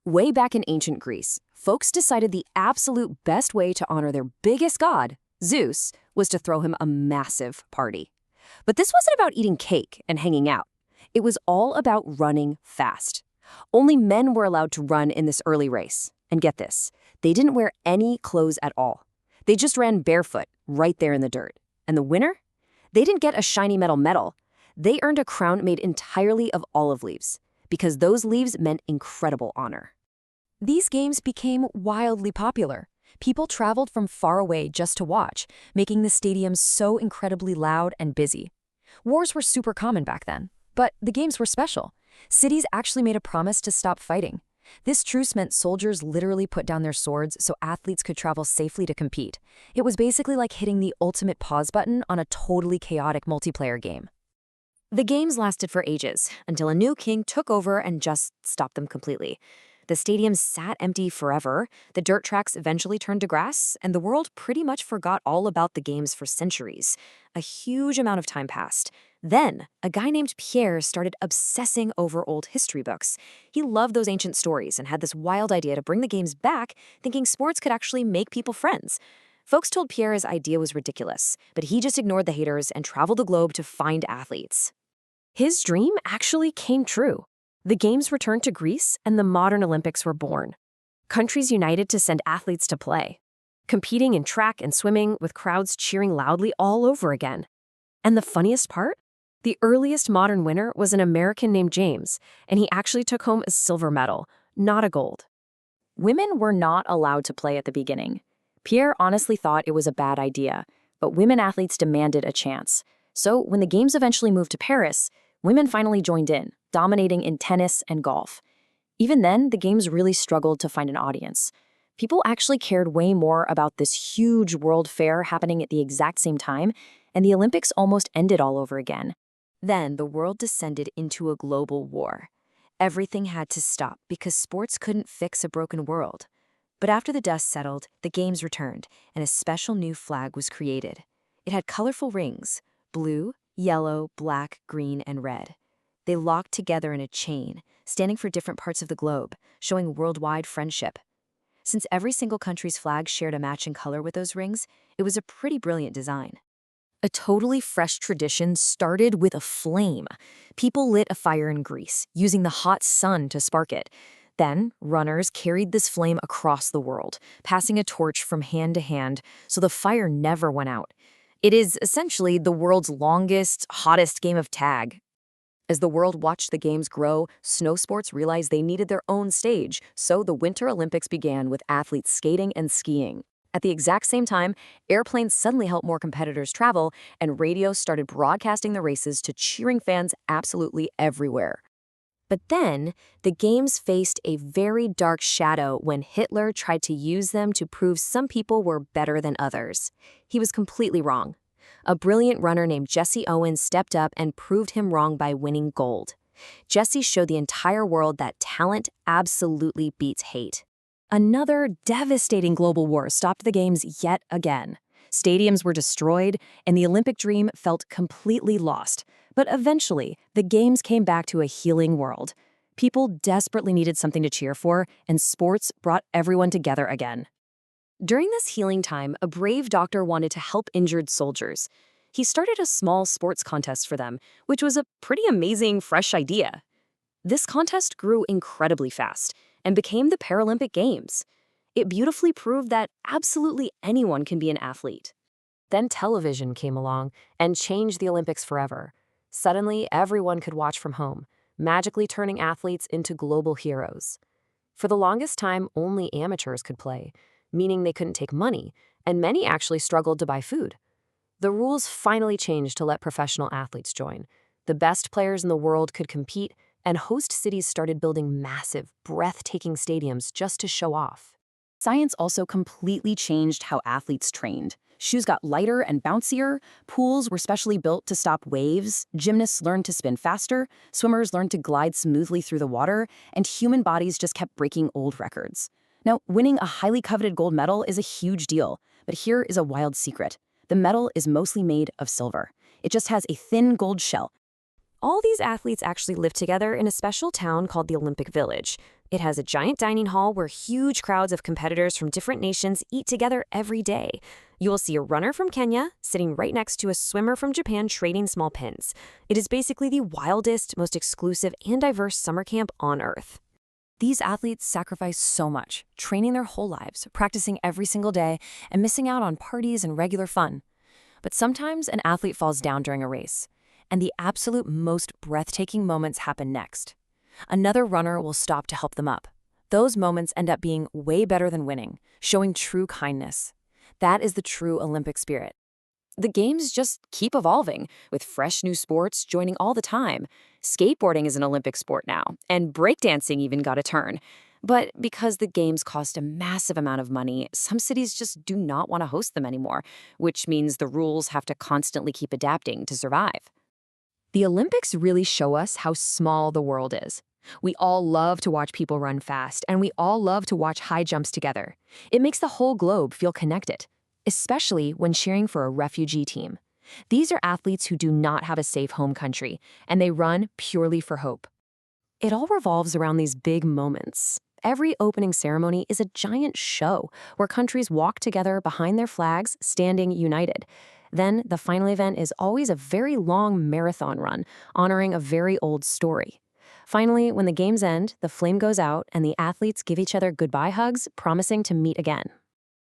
Way back in ancient Greece, folks decided the absolute best way to honor their biggest god, Zeus, was to throw him a massive party. But this wasn't about eating cake and hanging out. It was all about running fast. Only men were allowed to run in this early race. And get this, they didn't wear any clothes at all. They just ran barefoot, right there in the dirt. And the winner? They didn't get a shiny metal medal. They earned a crown made entirely of olive leaves, because those leaves meant incredible honor. These games became wildly popular. People traveled from far away just to watch, making the stadiums so incredibly loud and busy. Wars were super common back then, but the games were special. Cities actually made a promise to stop fighting. This truce meant soldiers literally put down their swords so athletes could travel safely to compete. It was basically like hitting the ultimate pause button on a totally chaotic multiplayer game. The games lasted for ages, until a new king took over and just stopped them completely. The stadiums sat empty forever, the dirt tracks eventually turned to grass, and the world pretty much forgot all about the games for centuries. A huge amount of time passed. Then, a guy named Pierre started obsessing over old history books. He loved those ancient stories and had this wild idea to bring the games back, thinking sports could actually make people friends. Folks told Pierre his idea was ridiculous, but he just ignored the haters and traveled the globe to find athletes. His dream actually came true. The Games returned to Greece, and the modern Olympics were born. Countries united to send athletes to play, competing in track and swimming with crowds cheering loudly all over again. And the funniest part? The earliest modern winner was an American named James, and he actually took home a silver medal, not a gold. Women were not allowed to play at the beginning. Pierre honestly thought it was a bad idea, but women athletes demanded a chance. So when the Games eventually moved to Paris, women finally joined in, dominating in tennis and golf. Even then, the Games really struggled to find an audience. People actually cared way more about this huge world fair happening at the exact same time, and the Olympics almost ended all over again. Then the world descended into a global war. Everything had to stop because sports couldn't fix a broken world. But after the dust settled, the Games returned, and a special new flag was created. It had colorful rings: blue, yellow, black, green, and red. They locked together in a chain, standing for different parts of the globe, showing worldwide friendship. Since every single country's flag shared a matching color with those rings, it was a pretty brilliant design. A totally fresh tradition started with a flame. People lit a fire in Greece, using the hot sun to spark it. Then, runners carried this flame across the world, passing a torch from hand to hand so the fire never went out. It is essentially the world's longest, hottest game of tag. As the world watched the Games grow, snow sports realized they needed their own stage, so the Winter Olympics began with athletes skating and skiing. At the exact same time, airplanes suddenly helped more competitors travel, and radio started broadcasting the races to cheering fans absolutely everywhere. But then, the Games faced a very dark shadow when Hitler tried to use them to prove some people were better than others. He was completely wrong. A brilliant runner named Jesse Owens stepped up and proved him wrong by winning gold. Jesse showed the entire world that talent absolutely beats hate. Another devastating global war stopped the Games yet again. Stadiums were destroyed, and the Olympic dream felt completely lost. But eventually, the Games came back to a healing world. People desperately needed something to cheer for, and sports brought everyone together again. During this healing time, a brave doctor wanted to help injured soldiers. He started a small sports contest for them, which was a pretty amazing, fresh idea. This contest grew incredibly fast and became the Paralympic Games. It beautifully proved that absolutely anyone can be an athlete. Then television came along and changed the Olympics forever. Suddenly, everyone could watch from home, magically turning athletes into global heroes. For the longest time, only amateurs could play, meaning they couldn't take money, and many actually struggled to buy food. The rules finally changed to let professional athletes join. The best players in the world could compete, and host cities started building massive, breathtaking stadiums just to show off. Science also completely changed how athletes trained. Shoes got lighter and bouncier, pools were specially built to stop waves, gymnasts learned to spin faster, swimmers learned to glide smoothly through the water, and human bodies just kept breaking old records. Now, winning a highly coveted gold medal is a huge deal, but here is a wild secret. The medal is mostly made of silver. It just has a thin gold shell. All these athletes actually lived together in a special town called the Olympic Village. It has a giant dining hall where huge crowds of competitors from different nations eat together every day. You will see a runner from Kenya sitting right next to a swimmer from Japan trading small pins. It is basically the wildest, most exclusive, and diverse summer camp on Earth. These athletes sacrifice so much, training their whole lives, practicing every single day, and missing out on parties and regular fun. But sometimes an athlete falls down during a race, and the absolute most breathtaking moments happen next. Another runner will stop to help them up. Those moments end up being way better than winning, showing true kindness. That is the true Olympic spirit. The games just keep evolving, with fresh new sports joining all the time. Skateboarding is an Olympic sport now, and breakdancing even got a turn. But because the games cost a massive amount of money, some cities just do not want to host them anymore, which means the rules have to constantly keep adapting to survive. The Olympics really show us how small the world is. We all love to watch people run fast, and we all love to watch high jumps together. It makes the whole globe feel connected, especially when cheering for a refugee team. These are athletes who do not have a safe home country, and they run purely for hope. It all revolves around these big moments. Every opening ceremony is a giant show where countries walk together behind their flags, standing united. Then, the final event is always a very long marathon run, honoring a very old story. Finally, when the games end, the flame goes out and the athletes give each other goodbye hugs, promising to meet again.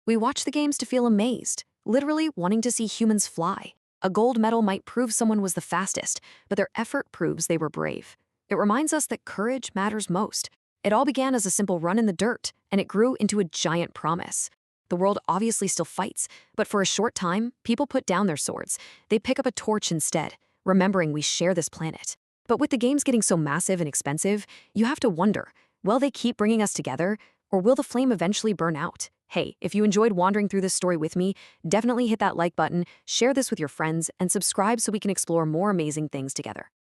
We watch the games to feel amazed, literally wanting to see humans fly. A gold medal might prove someone was the fastest, but their effort proves they were brave. It reminds us that courage matters most. It all began as a simple run in the dirt, and it grew into a giant promise. The world obviously still fights, but for a short time, people put down their swords. They pick up a torch instead, remembering we share this planet. But with the games getting so massive and expensive, you have to wonder, will they keep bringing us together, or will the flame eventually burn out? Hey, if you enjoyed wandering through this story with me, definitely hit that like button, share this with your friends, and subscribe so we can explore more amazing things together.